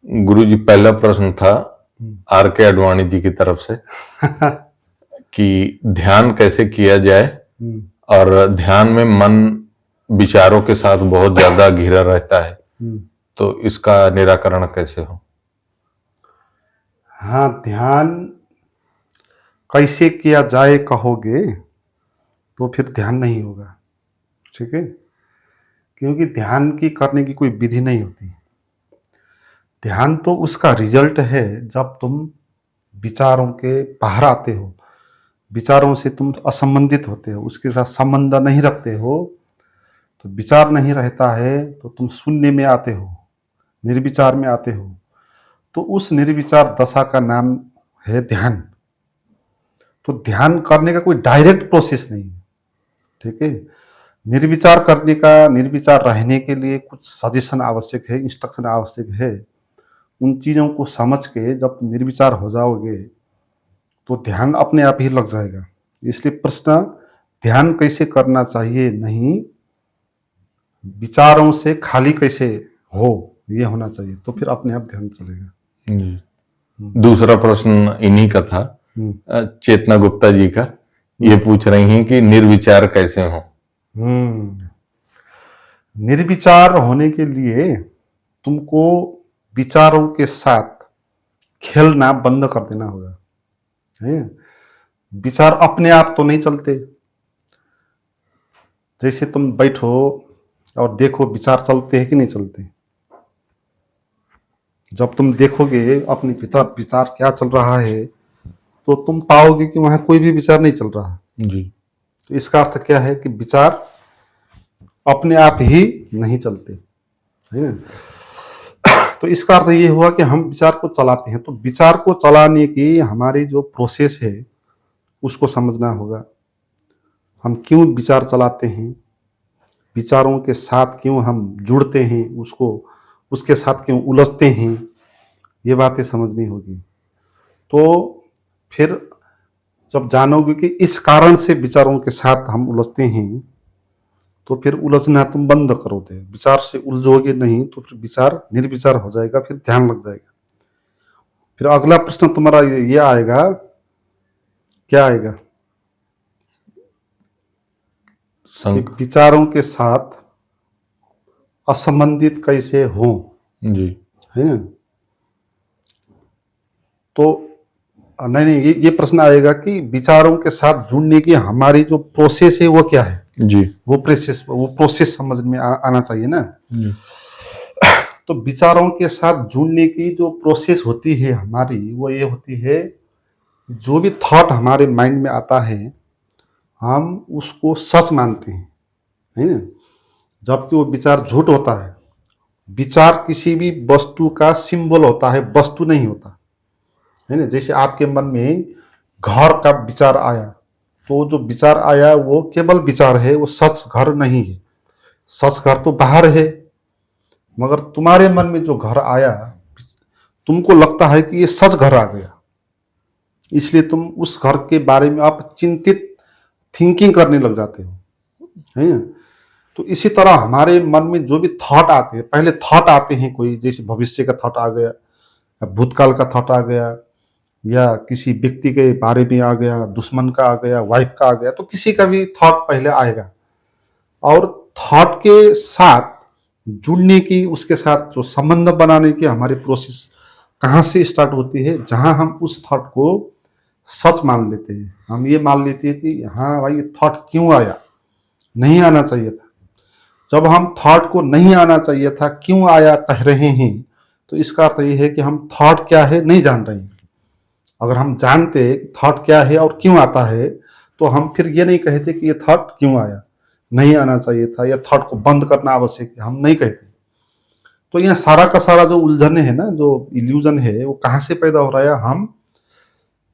गुरुजी, पहला प्रश्न था आर के अडवाणी जी की तरफ से कि ध्यान कैसे किया जाए, और ध्यान में मन विचारों के साथ बहुत ज्यादा घिरा रहता है, तो इसका निराकरण कैसे हो? हाँ, ध्यान कैसे किया जाए कहोगे तो फिर ध्यान नहीं होगा। ठीक है, क्योंकि ध्यान की करने की कोई विधि नहीं होती। ध्यान तो उसका रिजल्ट है जब तुम विचारों के बाहर आते हो, विचारों से तुम असंबंधित होते हो, उसके साथ संबंध नहीं रखते हो, तो विचार नहीं रहता है तो तुम शून्य में आते हो, निर्विचार में आते हो। तो उस निर्विचार दशा का नाम है ध्यान। तो ध्यान करने का कोई डायरेक्ट प्रोसेस नहीं है। ठीक है, निर्विचार करने का, निर्विचार रहने के लिए कुछ सजेशन आवश्यक है, इंस्ट्रक्शन आवश्यक है। उन चीज़ों को समझ के जब तुम निर्विचार हो जाओगे तो ध्यान अपने आप ही लग जाएगा। इसलिए प्रश्न ध्यान कैसे करना चाहिए नहीं, विचारों से खाली कैसे हो, ये होना चाहिए, तो फिर अपने आप ध्यान चलेगा। जी। दूसरा प्रश्न इन्हीं का था, चेतना गुप्ता जी का। ये पूछ रही हैं कि निर्विचार कैसे हो? निर्विचार होने के लिए तुमको विचारों के साथ खेलना बंद कर देना होगा। है, विचार अपने आप तो नहीं चलते। जैसे तुम बैठो और देखो विचार चलते हैं कि नहीं चलते। जब तुम देखोगे अपने भीतर विचार क्या चल रहा है तो तुम पाओगे कि वहां कोई भी विचार नहीं चल रहा। जी। तो इसका अर्थ क्या है कि विचार अपने आप ही नहीं चलते, है ना। तो इसका अर्थ ये हुआ कि हम विचार को चलाते हैं। तो विचार को चलाने की हमारी जो प्रोसेस है उसको समझना होगा। हम क्यों विचार चलाते हैं, विचारों के साथ क्यों हम जुड़ते हैं, उसको उसके साथ क्यों उलझते हैं, ये बातें समझनी होगी। तो फिर जब जानोगे कि इस कारण से विचारों के साथ हम उलझते हैं, तो फिर उलझना तुम बंद करोगे। विचार से उलझोगे नहीं तो फिर विचार निर्विचार हो जाएगा, फिर ध्यान लग जाएगा। फिर अगला प्रश्न तुम्हारा ये आएगा, क्या आएगा कि विचारों के साथ असंबंधित कैसे हो। जी। है ना। तो नहीं, ये प्रश्न आएगा कि विचारों के साथ जुड़ने की हमारी जो प्रोसेस है वो क्या है। जी। वो प्रोसेस समझ में आना चाहिए ना। जी। तो विचारों के साथ जुड़ने की जो प्रोसेस होती है हमारी, वो ये होती है, जो भी थॉट हमारे माइंड में आता है हम उसको सच मानते हैं, है ना। जबकि वो विचार झूठ होता है। विचार किसी भी वस्तु का सिंबल होता है, वस्तु नहीं होता, है ना। जैसे आपके मन में घर का विचार आया, तो जो विचार आया वो केवल विचार है, वो सच घर नहीं है। सच घर तो बाहर है, मगर तुम्हारे मन में जो घर आया, तुमको लगता है कि ये सच घर आ गया, इसलिए तुम उस घर के बारे में आप चिंतित थिंकिंग करने लग जाते हो, है ना। तो इसी तरह हमारे मन में जो भी थॉट आते हैं, पहले थॉट आते हैं कोई, जैसे भविष्य का थॉट आ गया, भूतकाल का थॉट आ गया, या किसी व्यक्ति के बारे में आ गया, दुश्मन का आ गया, वाइफ का आ गया, तो किसी का भी थॉट पहले आएगा। और थॉट के साथ जुड़ने की, उसके साथ जो संबंध बनाने की हमारी प्रोसेस कहाँ से स्टार्ट होती है, जहां हम उस थॉट को सच मान लेते हैं। हम ये मान लेते हैं कि हाँ भाई, ये थॉट क्यों आया, नहीं आना चाहिए था। जब हम थॉट को नहीं आना चाहिए था क्यों आया कह रहे हैं, तो इसका अर्थ ये है कि हम थॉट क्या है नहीं जान रहे हैं। अगर हम जानते थॉट क्या है और क्यों आता है, तो हम फिर ये नहीं कहते कि ये थॉट क्यों आया, नहीं आना चाहिए था, या थॉट को बंद करना आवश्यक है, हम नहीं कहते। तो यहाँ सारा का सारा जो उलझन है ना, जो इल्यूजन है, वो कहाँ से पैदा हो रहा है। हम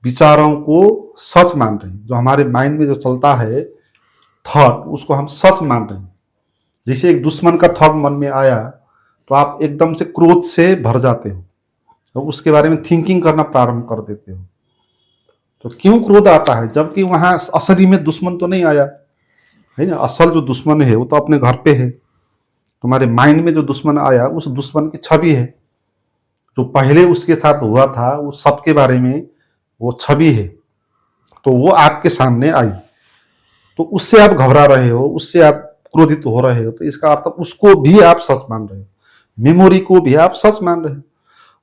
विचारों को सच मान रहे हैं, जो हमारे माइंड में जो चलता है थॉट, उसको हम सच मान रहे हैं। जैसे एक दुश्मन का थॉट मन में आया तो आप एकदम से क्रोध से भर जाते हो, तो उसके बारे में थिंकिंग करना प्रारंभ कर देते हो। तो क्यों क्रोध आता है, जबकि वहां असली में दुश्मन तो नहीं आया, है ना। असल जो दुश्मन है वो तो अपने घर पे है, तुम्हारे माइंड में जो दुश्मन आया उस दुश्मन की छवि है, जो पहले उसके साथ हुआ था उस सब के बारे में वो छवि है, तो वो आपके सामने आई, तो उससे आप घबरा रहे हो, उससे आप क्रोधित हो रहे हो, तो इसका अर्थ उसको भी आप सच मान रहे हो, मेमोरी को भी आप सच मान रहे हो।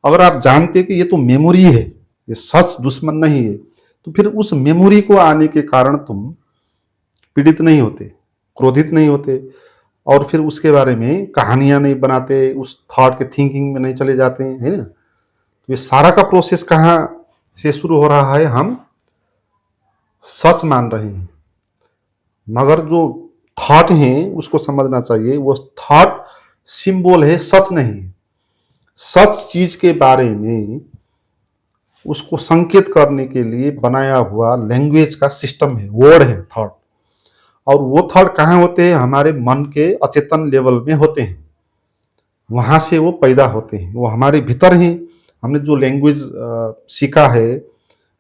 अगर आप जानते कि ये तो मेमोरी है, ये सच दुश्मन नहीं है, तो फिर उस मेमोरी को आने के कारण तुम पीड़ित नहीं होते, क्रोधित नहीं होते, और फिर उसके बारे में कहानियां नहीं बनाते, उस थॉट के थिंकिंग में नहीं चले जाते हैं, है ना। तो ये सारा का प्रोसेस कहाँ से शुरू हो रहा है, हम सच मान रहे हैं, मगर जो थॉट है उसको समझना चाहिए, वो थॉट सिंबल है, सच नहीं है। सच चीज के बारे में उसको संकेत करने के लिए बनाया हुआ लैंग्वेज का सिस्टम है, वर्ड है थॉट। और वो थॉट कहाँ होते हैं, हमारे मन के अचेतन लेवल में होते हैं, वहां से वो पैदा होते हैं, वो हमारे भीतर ही। हमने जो लैंग्वेज सीखा है,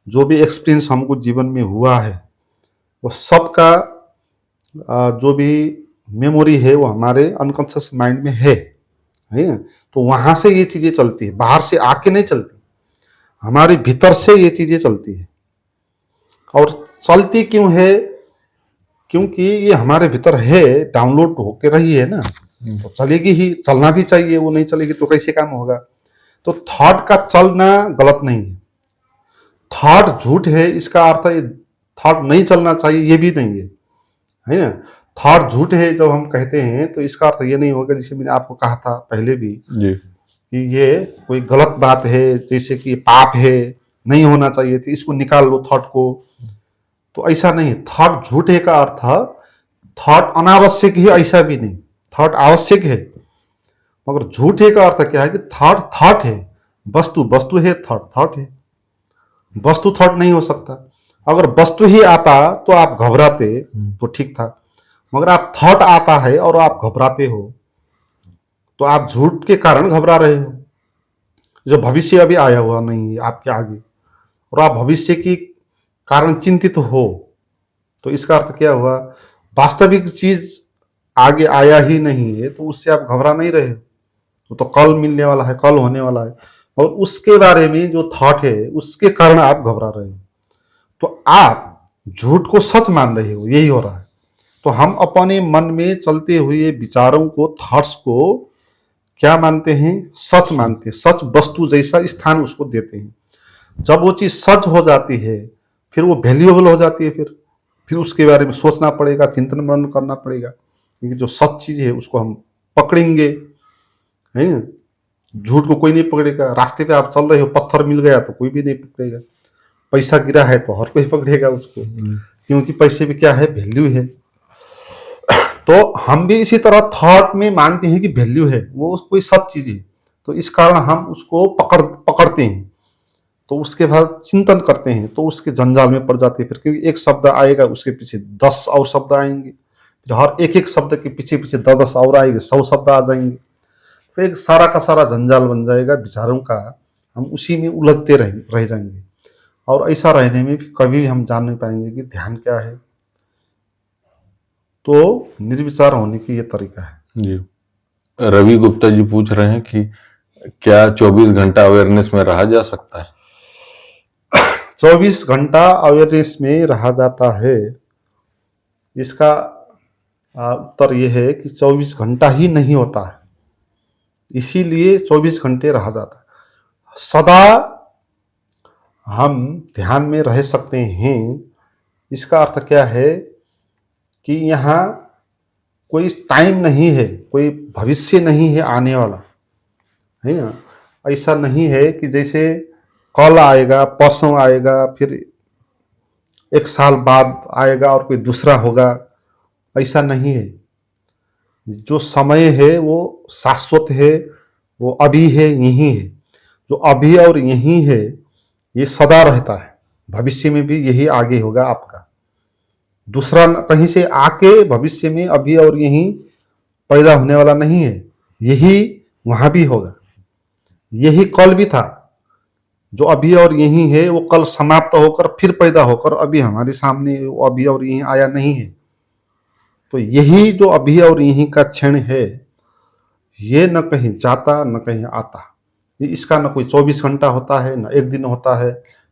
जो भी एक्सपीरियंस हमको जीवन में हुआ है, वो सब का जो भी मेमोरी है वो हमारे अनकॉन्शियस माइंड में है ना। तो वहां से ये चीजें चलती है, बाहर से आके नहीं चलती, हमारे भीतर से ये चीजें चलती है। और चलती क्यों है, क्योंकि ये हमारे भीतर है, डाउनलोड होके रही है ना, तो चलेगी ही, चलना भी चाहिए, वो नहीं चलेगी तो कैसे काम होगा। तो थॉट का चलना गलत नहीं है, थॉट झूठ है इसका अर्थ ये थॉट नहीं चलना चाहिए ये भी नहीं है ना। थॉट झूठ है जब हम कहते हैं तो इसका अर्थ ये नहीं होगा, जैसे मैंने आपको कहा था पहले भी जी कि ये कोई गलत बात है, जैसे कि पाप है, नहीं होना चाहिए थी, इसको निकाल लो थॉट को, तो ऐसा नहीं है। थॉट झूठे का अर्थ थॉट अनावश्यक है ऐसा भी नहीं, थॉट आवश्यक है, मगर झूठे का अर्थ क्या है कि थॉट थॉट है, वस्तु वस्तु है, थॉट थॉट है, वस्तु थॉट नहीं हो सकता। अगर वस्तु ही आता तो आप घबराते तो ठीक था, मगर आप थॉट आता है और आप घबराते हो, तो आप झूठ के कारण घबरा रहे हो, जो भविष्य अभी आया हुआ नहीं है आपके आगे, और आप भविष्य की कारण चिंतित हो, तो इसका अर्थ क्या हुआ, वास्तविक चीज आगे आया ही नहीं है, तो उससे आप घबरा नहीं रहे हो, वो तो कल मिलने वाला है, कल होने वाला है, और उसके बारे में जो थॉट है उसके कारण आप घबरा रहे हो, तो आप झूठ को सच मान रहे हो, यही हो रहा है। तो हम अपने मन में चलते हुए विचारों को, थॉट्स को क्या मानते हैं, सच मानते हैं, सच वस्तु जैसा स्थान उसको देते हैं। जब वो चीज सच हो जाती है फिर वो वैल्यूएबल हो जाती है, फिर उसके बारे में सोचना पड़ेगा, चिंतन मनन करना पड़ेगा, क्योंकि जो सच चीज है उसको हम पकड़ेंगे, है ना। झूठ को कोई नहीं पकड़ेगा, रास्ते पे आप चल रहे हो, पत्थर मिल गया तो कोई भी नहीं पकड़ेगा, पैसा गिरा है तो हर कोई पकड़ेगा उसको, क्योंकि पैसे में क्या है, वैल्यू है। तो हम भी इसी तरह थॉट में मानते हैं कि वैल्यू है, वो कोई सब चीज है, तो इस कारण हम उसको पकड़ते हैं, तो उसके बाद चिंतन करते हैं, तो उसके जंजाल में पड़ जाते हैं फिर, क्योंकि एक शब्द आएगा उसके पीछे 10 और शब्द आएंगे, फिर हर एक एक शब्द के पीछे पीछे 10 और आएंगे, 100 शब्द आ जाएंगे, तो एक सारा का सारा जंजाल बन जाएगा विचारों का, हम उसी में उलझते रह जाएंगे, और ऐसा रहने में भी कभी हम जान नहीं पाएंगे कि ध्यान क्या है। तो निर्विचार होने की ये तरीका है जी। रवि गुप्ता जी पूछ रहे हैं कि क्या 24 घंटा अवेयरनेस में रहा जा सकता है? 24 घंटा अवेयरनेस में रहा जाता है, इसका उत्तर यह है कि 24 घंटा ही नहीं होता है, इसीलिए 24 घंटे रहा जाता है। सदा हम ध्यान में रह सकते हैं, इसका अर्थ क्या है कि यहाँ कोई टाइम नहीं है, कोई भविष्य नहीं है आने वाला, है ना। ऐसा नहीं है कि जैसे कल आएगा, परसों आएगा, फिर 1 साल बाद आएगा और कोई दूसरा होगा, ऐसा नहीं है। जो समय है वो शाश्वत है, वो अभी है, यही है। जो अभी और यही है ये सदा रहता है, भविष्य में भी यही आगे होगा आपका, दूसरा कहीं से आके भविष्य में अभी और यही पैदा होने वाला नहीं है, यही वहां भी होगा, यही कल भी था, जो अभी और यही है वो कल समाप्त होकर फिर पैदा होकर अभी हमारे सामने वो अभी और यही आया नहीं है। तो यही जो अभी और यही का क्षण है, ये न कहीं जाता न कहीं आता। ये इसका न कोई 24 घंटा होता है, न एक दिन होता है,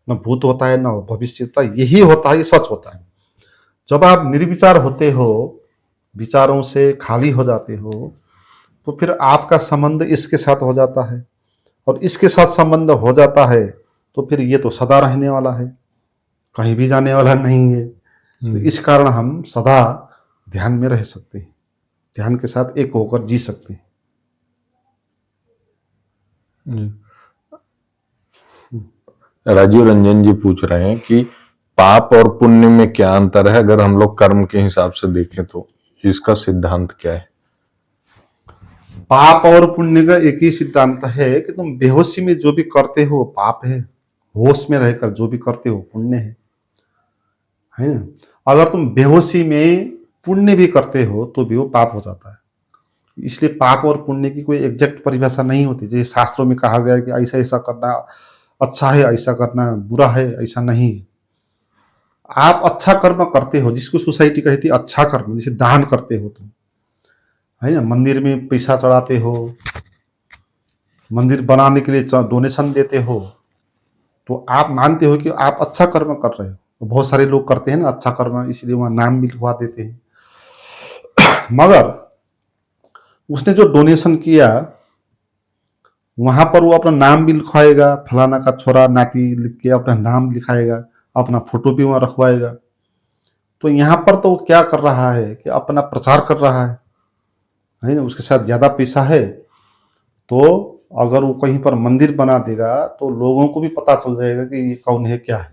न भूत होता है, न भविष्य होता है। यही होता है, ये सच होता है। जब आप निर्विचार होते हो, विचारों से खाली हो जाते हो, तो फिर आपका संबंध इसके साथ हो जाता है, और इसके साथ संबंध हो जाता है तो फिर ये तो सदा रहने वाला है, कहीं भी जाने वाला नहीं है। तो इस कारण हम सदा ध्यान में रह सकते हैं, ध्यान के साथ एक होकर जी सकते हैं। जी। राजीव रंजन जी पूछ रहे हैं कि पाप और पुण्य में क्या अंतर है, अगर हम लोग कर्म के हिसाब से देखें तो इसका सिद्धांत क्या है? पाप और पुण्य का एक ही सिद्धांत है कि तुम बेहोशी में जो भी करते हो वो पाप है, होश में रहकर जो भी करते हो पुण्य है ना। अगर तुम बेहोशी में पुण्य भी करते हो तो भी वो पाप हो जाता है। इसलिए पाप और पुण्य की कोई एग्जैक्ट परिभाषा नहीं होती। जैसे शास्त्रों में कहा गया है कि ऐसा ऐसा करना अच्छा है, ऐसा करना बुरा है, ऐसा नहीं है। आप अच्छा कर्म करते हो, जिसको सोसाइटी कहती है अच्छा कर्म, जैसे दान करते हो तुम, है ना, मंदिर में पैसा चढ़ाते हो, मंदिर बनाने के लिए डोनेशन देते हो, तो आप मानते हो कि आप अच्छा कर्म कर रहे हो। तो बहुत सारे लोग करते हैं ना अच्छा कर्म, इसलिए वहां नाम भी लिखवा देते हैं। मगर उसने जो डोनेशन किया वहां पर वो अपना नाम भी लिखवाएगा, फलाना का छोरा नाती लिख के अपना नाम लिखाएगा, अपना फोटो भी वहां रखवाएगा। तो यहाँ पर तो वो क्या कर रहा है कि अपना प्रचार कर रहा है ना। उसके साथ ज्यादा पैसा है तो अगर वो कहीं पर मंदिर बना देगा तो लोगों को भी पता चल जाएगा कि ये कौन है, क्या है।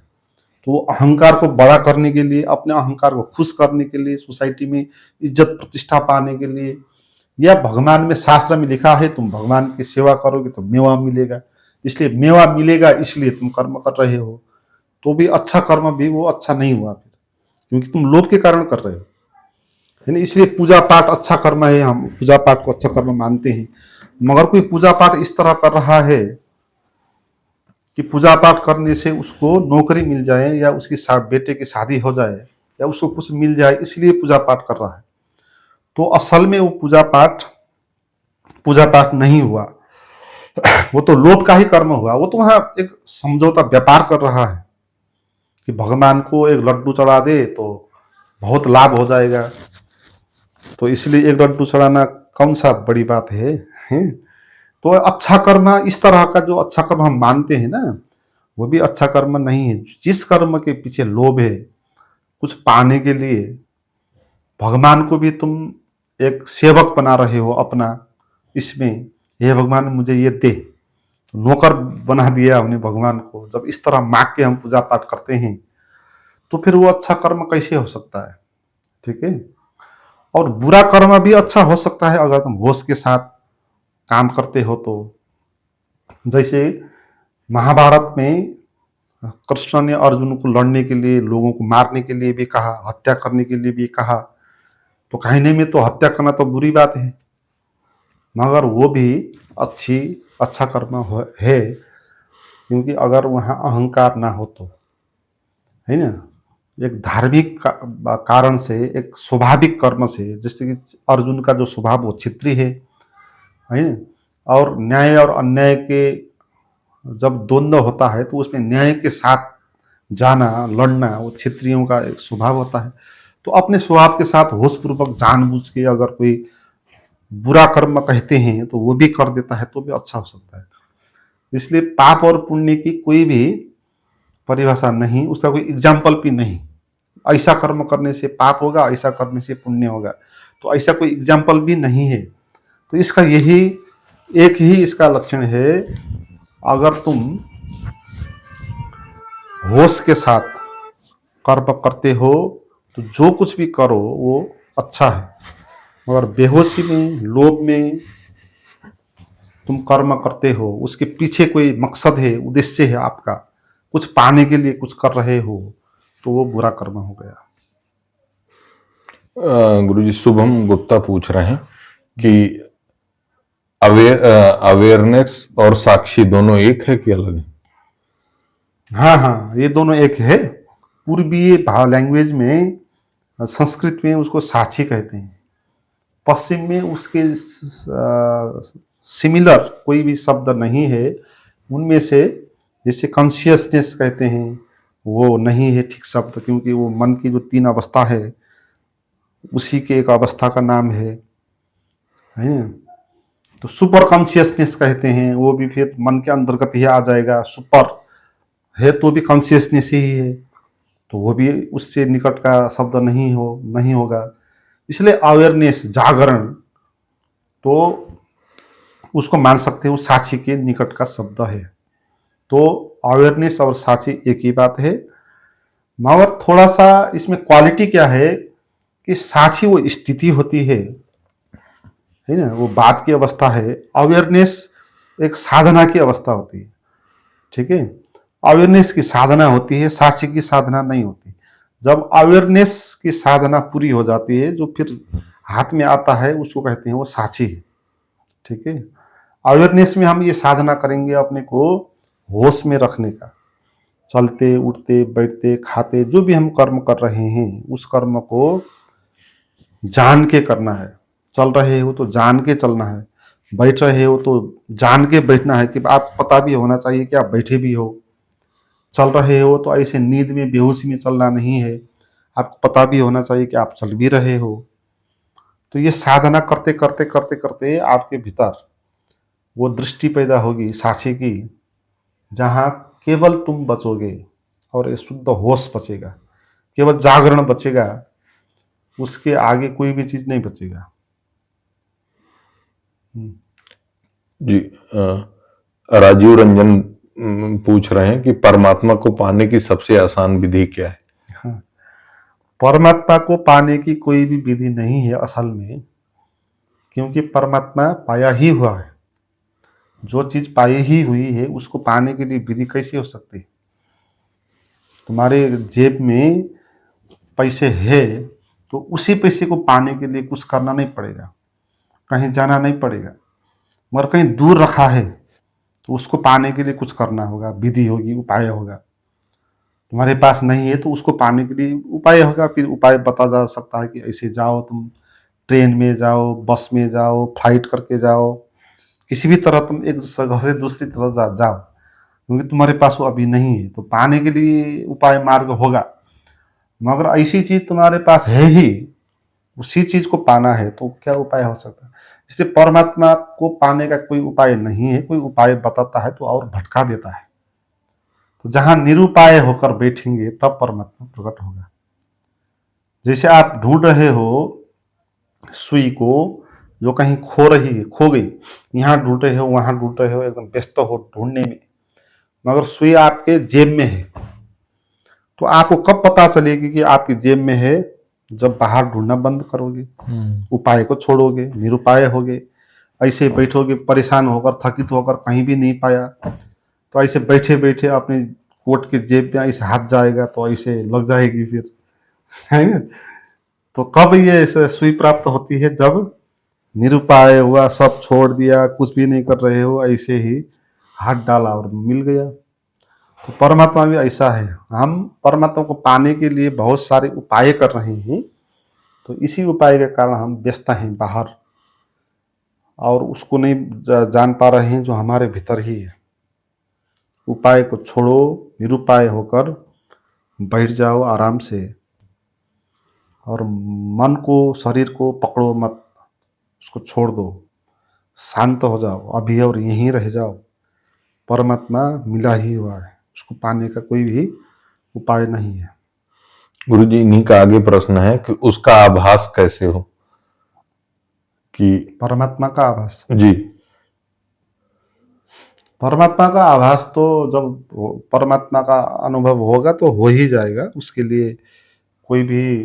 तो अहंकार को बड़ा करने के लिए, अपने अहंकार को खुश करने के लिए, सोसाइटी में इज्जत प्रतिष्ठा पाने के लिए, या भगवान में शास्त्र में लिखा है तुम भगवान की सेवा करोगे तो मेवा मिलेगा, इसलिए मेवा मिलेगा इसलिए तुम कर्म कर रहे हो, तो भी अच्छा कर्म भी वो अच्छा नहीं हुआ फिर, क्योंकि तुम लोभ के कारण कर रहे हो, है ना। इसलिए पूजा पाठ अच्छा कर्म है, हम पूजा पाठ को अच्छा कर्म मानते हैं। मगर कोई पूजा पाठ इस तरह कर रहा है कि पूजा पाठ करने से उसको नौकरी मिल जाए, या उसकी बेटे की शादी हो जाए, या उसको कुछ मिल जाए, इसलिए पूजा पाठ कर रहा है, तो असल में वो पूजा पाठ नहीं हुआ। वो तो लोभ का ही कर्म हुआ। वो तो वहां एक समझौता व्यापार कर रहा है कि भगवान को एक लड्डू चढ़ा दे तो बहुत लाभ हो जाएगा, तो इसलिए एक लड्डू चढ़ाना कौन सा बड़ी बात है? तो अच्छा कर्म, इस तरह का जो अच्छा कर्म हम मानते हैं ना, वो भी अच्छा कर्म नहीं है। जिस कर्म के पीछे लोभ है, कुछ पाने के लिए, भगवान को भी तुम एक सेवक बना रहे हो अपना, इसमें हे भगवान मुझे ये दे, तो नौकर बना दिया हमने भगवान को। जब इस तरह मांग के हम पूजा पाठ करते हैं तो फिर वो अच्छा कर्म कैसे हो सकता है? ठीक है। और बुरा कर्म भी अच्छा हो सकता है अगर तुम होश के साथ काम करते हो तो। जैसे महाभारत में कृष्ण ने अर्जुन को लड़ने के लिए, लोगों को मारने के लिए भी कहा, हत्या करने के लिए भी कहा। तो कहने में तो हत्या करना तो बुरी बात है, मगर वो भी अच्छा कर्म है, क्योंकि अगर वहाँ अहंकार ना हो तो, है ना, एक धार्मिक कारण से, एक स्वाभाविक कर्म से, जैसे कि अर्जुन का जो स्वभाव वो क्षत्रिय है ना, और न्याय और अन्याय के जब द्वंद्व होता है तो उसमें न्याय के साथ जाना, लड़ना, वो क्षत्रियों का एक स्वभाव होता है। तो अपने स्वभाव के साथ होशपूर्वक जानबूझ के अगर कोई बुरा कर्म कहते हैं तो वो भी कर देता है तो भी अच्छा हो सकता है। इसलिए पाप और पुण्य की कोई भी परिभाषा नहीं, उसका कोई एग्जाम्पल भी नहीं। ऐसा कर्म करने से पाप होगा, ऐसा करने से पुण्य होगा, तो ऐसा कोई एग्जाम्पल भी नहीं है। तो इसका यही एक ही इसका लक्षण है, अगर तुम होश के साथ कर्म करते हो तो जो कुछ भी करो वो अच्छा है। मगर बेहोशी में, लोभ में तुम कर्म करते हो, उसके पीछे कोई मकसद है, उद्देश्य है आपका, कुछ पाने के लिए कुछ कर रहे हो, तो वो बुरा कर्म हो गया। गुरुजी शुभम गुप्ता पूछ रहे हैं कि अवेयरनेस और साक्षी दोनों एक है कि अलग है? हाँ हाँ, ये दोनों एक है। पूर्वीय भाव लैंग्वेज में, संस्कृत में उसको साक्षी कहते हैं। पश्चिम में उसके सिमिलर कोई भी शब्द नहीं है। उनमें से जैसे कॉन्शियसनेस कहते हैं, वो नहीं है ठीक शब्द, क्योंकि वो मन की जो 3 अवस्था है उसी के एक अवस्था का नाम है ना। तो सुपर कॉन्शियसनेस कहते हैं, वो भी फिर मन के अंतर्गत ही आ जाएगा। सुपर है तो भी कॉन्शियसनेस ही है, तो वो भी उससे निकट का शब्द नहीं होगा। इसलिए अवेयरनेस, जागरण, तो उसको मान सकते हो साक्षी के निकट का शब्द है। तो अवेयरनेस और साक्षी एक ही बात है, मगर थोड़ा सा इसमें क्वालिटी क्या है कि साक्षी वो स्थिति होती है ना, वो बात की अवस्था है। अवेयरनेस एक साधना की अवस्था होती है, ठीक है। अवेयरनेस की साधना होती है, साक्षी की साधना नहीं होती। जब अवेयरनेस की साधना पूरी हो जाती है, जो फिर हाथ में आता है, उसको कहते हैं वो साक्षी है, ठीक है। अवेयरनेस में हम ये साधना करेंगे अपने को होश में रखने का। चलते, उठते, बैठते, खाते, जो भी हम कर्म कर रहे हैं, उस कर्म को जान के करना है। चल रहे हो तो जान के चलना है, बैठ रहे हो तो जान के बैठना है, कि आप पता भी होना चाहिए कि आप बैठे भी हो। चल रहे हो तो ऐसे नींद में, बेहोशी में चलना नहीं है, आपको पता भी होना चाहिए कि आप चल भी रहे हो। तो ये साधना करते करते करते करते आपके भीतर वो दृष्टि पैदा होगी साक्षी की, जहाँ केवल तुम बचोगे और ये शुद्ध होश बचेगा, केवल जागरण बचेगा, उसके आगे कोई भी चीज नहीं बचेगा। जी, राजीव रंजन पूछ रहे हैं कि परमात्मा को पाने की सबसे आसान विधि क्या है? हाँ, परमात्मा को पाने की कोई भी विधि नहीं है असल में, क्योंकि परमात्मा पाया ही हुआ है। जो चीज पाई ही हुई है, उसको पाने के लिए विधि कैसे हो सकती है? तुम्हारे जेब में पैसे है, तो उसी पैसे को पाने के लिए कुछ करना नहीं पड़ेगा, कहीं जाना नहीं पड़ेगा। मगर कहीं दूर रखा है, तो उसको पाने के लिए कुछ करना होगा, विधि होगी, उपाय होगा। तुम्हारे पास नहीं है तो उसको पाने के लिए उपाय होगा। फिर उपाय बता जा सकता है कि ऐसे जाओ, तुम ट्रेन में जाओ, बस में जाओ, फ्लाइट करके जाओ, किसी भी तरह तुम एक जगह से दूसरी तरफ जाओ, क्योंकि तुम्हारे पास वो अभी नहीं है, तो पाने के लिए उपाय मार्ग होगा। मगर ऐसी चीज तुम्हारे पास है ही, उसी चीज को पाना है, तो क्या उपाय हो सकता है? इसलिए परमात्मा को पाने का कोई उपाय नहीं है। कोई उपाय बताता है तो और भटका देता है। तो जहां निरुपाय होकर बैठेंगे, तब परमात्मा प्रकट होगा। जैसे आप ढूंढ रहे हो सुई को, जो कहीं खो गई, यहाँ ढूंढ रहे हो, वहां ढूंढ रहे हो, एकदम व्यस्त हो ढूंढने में, मगर सुई आपके जेब में है। तो आपको कब पता चलेगी कि आपकी जेब में है? जब बाहर ढूंढना बंद करोगे, उपाय को छोड़ोगे, निरुपाय होगे, ऐसे बैठोगे परेशान होकर, थकित होकर, कहीं भी नहीं पाया, तो ऐसे बैठे बैठे अपने कोट के जेब में ऐसे हाथ जाएगा, तो ऐसे लग जाएगी फिर, है ना? तो कब ये सुई प्राप्त होती है? जब निरुपाय हुआ, सब छोड़ दिया, कुछ भी नहीं कर रहे हो, ऐसे ही हाथ डाला और मिल गया। तो परमात्मा भी ऐसा है। हम परमात्मा को पाने के लिए बहुत सारे उपाय कर रहे हैं, तो इसी उपाय के कारण हम व्यस्त हैं बाहर, और उसको नहीं जान पा रहे हैं जो हमारे भीतर ही है। उपाय को छोड़ो, निरुपाय होकर बैठ जाओ आराम से, और मन को, शरीर को पकड़ो मत, उसको छोड़ दो, शांत हो जाओ अभी और यहीं रह जाओ। परमात्मा मिला ही हुआ है, उसको पाने का कोई भी उपाय नहीं है। गुरु जी, इन्हीं का आगे प्रश्न है कि उसका आभास कैसे हो? कि परमात्मा का आभास, जी, परमात्मा का आभास तो जब परमात्मा का अनुभव होगा तो हो ही जाएगा। उसके लिए कोई भी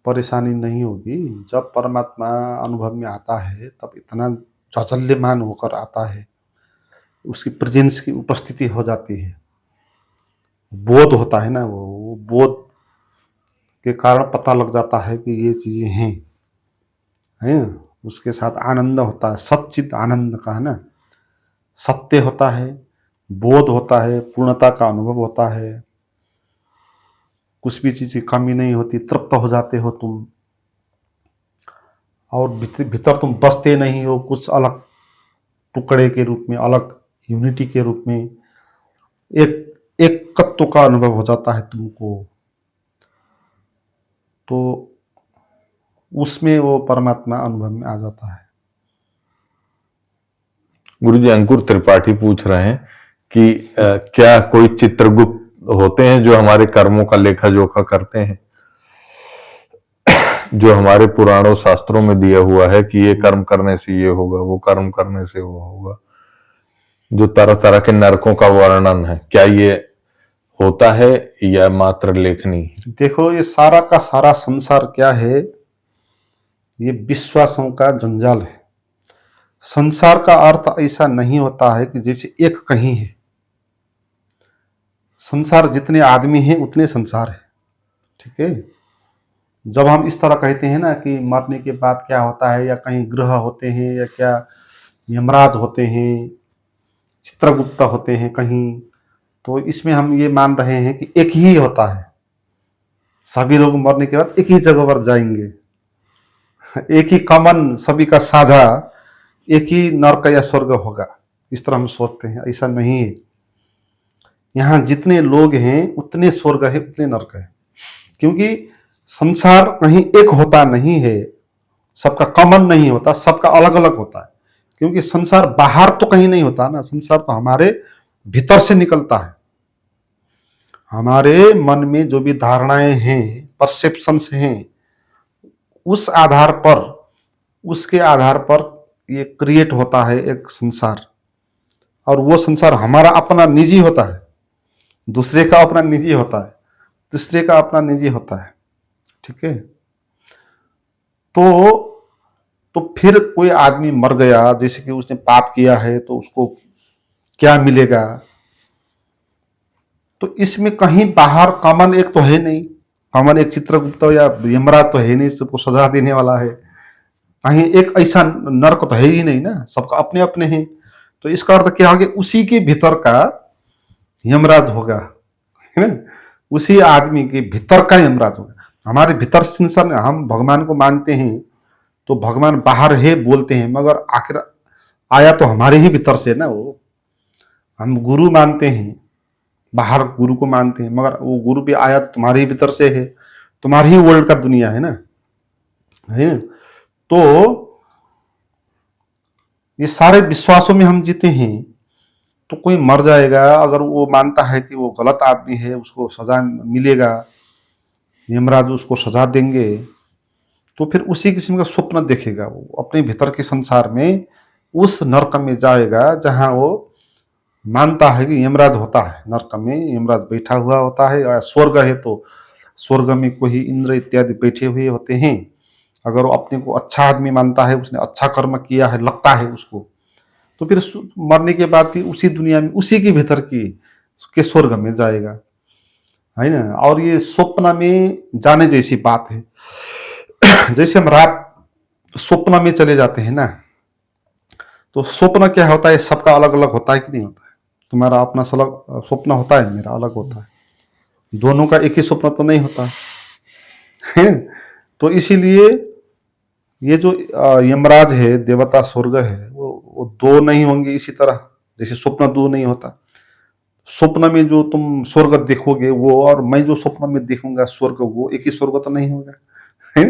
परेशानी नहीं होगी। जब परमात्मा अनुभव में आता है, तब इतना चाचल्यमान होकर आता है, उसकी प्रेजेंस की उपस्थिति हो जाती है, बोध होता है ना, वो बोध के कारण पता लग जाता है कि ये चीजें हैं, है। उसके साथ आनंद होता है, सच्चित आनंद का, है ना, सत्य होता है, बोध होता है, पूर्णता का अनुभव होता है, कुछ भी चीज की कमी नहीं होती, तृप्त हो जाते हो तुम। और भीतर तुम बसते नहीं हो, कुछ अलग टुकड़े के रूप में, अलग यूनिटी के रूप में एक एकत्व का अनुभव हो जाता है तुमको, तो उसमें वो परमात्मा अनुभव में आ जाता है। गुरुजी अंकुर त्रिपाठी पूछ रहे हैं कि क्या कोई चित्रगुप्त होते हैं जो हमारे कर्मों का लेखा जोखा करते हैं, जो हमारे पुराणों शास्त्रों में दिया हुआ है कि ये कर्म करने से ये होगा, वो कर्म करने से वो होगा, जो तरह तरह के नरकों का वर्णन है, क्या ये होता है या मात्र लेखनी? देखो, ये सारा का सारा संसार क्या है, ये विश्वासों का जंजाल है। संसार का अर्थ ऐसा नहीं होता है कि जैसे एक कहीं है। संसार जितने आदमी हैं उतने संसार है, ठीक है। जब हम इस तरह कहते हैं ना कि मरने के बाद क्या होता है, या कहीं ग्रह होते हैं, या क्या यमराज होते हैं, चित्रगुप्त होते हैं कहीं, तो इसमें हम ये मान रहे हैं कि एक ही होता है। सभी लोग मरने के बाद एक ही जगह पर जाएंगे, एक ही कॉमन, सभी का साझा एक ही नरक या स्वर्ग होगा, इस तरह हम सोचते हैं। ऐसा नहीं है। यहाँ जितने लोग हैं उतने स्वर्ग है, उतने नरक है, क्योंकि संसार कहीं एक होता नहीं है, सबका कॉमन नहीं होता, सबका अलग अलग होता है। क्योंकि संसार बाहर तो कहीं नहीं होता ना, संसार तो हमारे भीतर से निकलता है। हमारे मन में जो भी धारणाएं हैं, परसेप्शंस हैं, उस आधार पर, उसके आधार पर ये क्रिएट होता है एक संसार। और वो संसार हमारा अपना निजी होता है, दूसरे का अपना निजी होता है, तीसरे का अपना निजी होता है, ठीक है। तो फिर कोई आदमी मर गया, जैसे कि उसने पाप किया है, तो उसको क्या मिलेगा? तो इसमें कहीं बाहर कॉमन एक तो है नहीं, कॉमन एक चित्रगुप्त या यमराज तो है नहीं, सबको सजा देने वाला है। कहीं एक ऐसा नरक तो है ही नहीं ना, सबका अपने अपने हैं। तो इसका अर्थ क्या हो गया, उसी के भीतर का यमराज होगा, है ना, उसी आदमी के भीतर का यमराज होगा। हमारे भीतर संसार, हम भगवान को मानते हैं तो भगवान बाहर है बोलते हैं, मगर आखिर आया तो हमारे ही भीतर से ना वो। हम गुरु मानते हैं, बाहर गुरु को मानते हैं, मगर वो गुरु भी आया तो तुम्हारे ही भीतर से है, तुम्हारी ही वर्ल्ड का दुनिया है ना, है। तो ये सारे विश्वासों में हम जीते हैं। तो कोई मर जाएगा, अगर वो मानता है कि वो गलत आदमी है, उसको सजा मिलेगा, यमराज उसको सजा देंगे, तो फिर उसी किस्म का स्वप्न देखेगा वो अपने भीतर के संसार में, उस नरक में जाएगा जहां वो मानता है कि यमराज होता है। नरक में यमराज बैठा हुआ होता है, या स्वर्ग है तो स्वर्ग में कोई इंद्र इत्यादि बैठे हुए होते हैं। अगर वो अपने को अच्छा आदमी मानता है, उसने अच्छा कर्म किया है लगता है उसको, तो फिर मरने के बाद भी उसी दुनिया में, उसी के भीतर की के स्वर्ग में जाएगा, है ना। और ये स्वप्न में जाने जैसी बात है। जैसे हम रात स्वप्न में चले जाते हैं ना, तो स्वप्न क्या होता है, सबका अलग अलग होता है कि नहीं होता है? तुम्हारा अपना अलग स्वप्न होता है, मेरा अलग होता है, दोनों का एक ही स्वप्न तो नहीं होता है। तो इसीलिए ये जो यमराज है, देवता, स्वर्ग है, वो दो नहीं होंगे। इसी तरह जैसे स्वप्न दो नहीं होता, स्वप्न में जो तुम स्वर्ग देखोगे वो, और मैं जो स्वप्न में देखूंगा स्वर्ग, वो एक ही स्वर्ग तो नहीं होगा, है,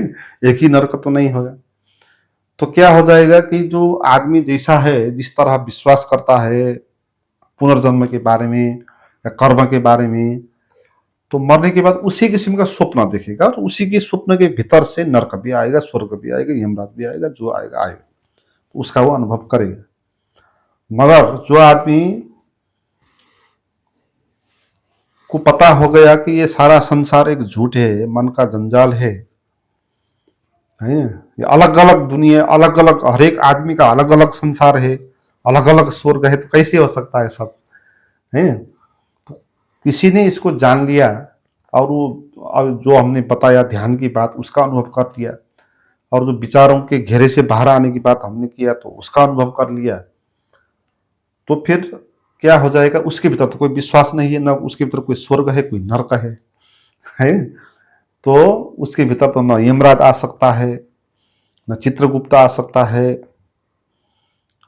एक ही नरक तो नहीं होगा। तो क्या हो जाएगा कि जो आदमी जैसा है, जिस तरह विश्वास करता है पुनर्जन्म के बारे में या कर्म के बारे में, तो मरने के बाद उसी किस्म का स्वप्न देखेगा, और उसी के स्वप्न के भीतर से नरक भी आएगा, स्वर्ग भी आएगा, यमराज भी आएगा, जो आएगा आएगा, उसका वो अनुभव करेगा। मगर जो आदमी को पता हो गया कि ये सारा संसार एक झूठ है, मन का जंजाल है ना, ये अलग अलग दुनिया, अलग अलग, हर एक आदमी का अलग अलग संसार है, अलग अलग स्वर्ग है, तो कैसे हो सकता है सब, है। तो किसी ने इसको जान लिया, और वो जो हमने बताया ध्यान की बात, उसका अनुभव कर लिया, और जो विचारों के घेरे से बाहर आने की बात हमने किया, तो उसका अनुभव कर लिया, तो फिर क्या हो जाएगा, उसके भीतर तो कोई विश्वास नहीं है, ना उसके भीतर कोई स्वर्ग है, कोई नरक है। तो उसके भीतर तो न यमराज आ सकता है, न चित्रगुप्त आ सकता है,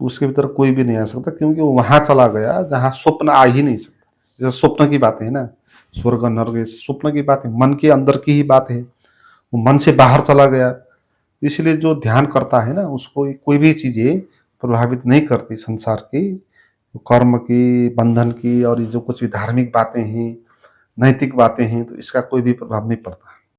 उसके भीतर कोई भी नहीं आ सकता, क्योंकि वो वहां चला गया जहां स्वप्न आ ही नहीं सकता। जैसे स्वप्न की बात है ना, स्वर्ग नरक, स्वप्न की बात है, मन के अंदर की ही बात है, वो मन से बाहर चला गया। इसलिए जो ध्यान करता है ना, उसको कोई भी चीजें प्रभावित नहीं करती संसार की, कर्म की, बंधन की, और ये जो कुछ भी धार्मिक बातें हैं, नैतिक बातें हैं, तो इसका कोई भी प्रभाव नहीं पड़ता।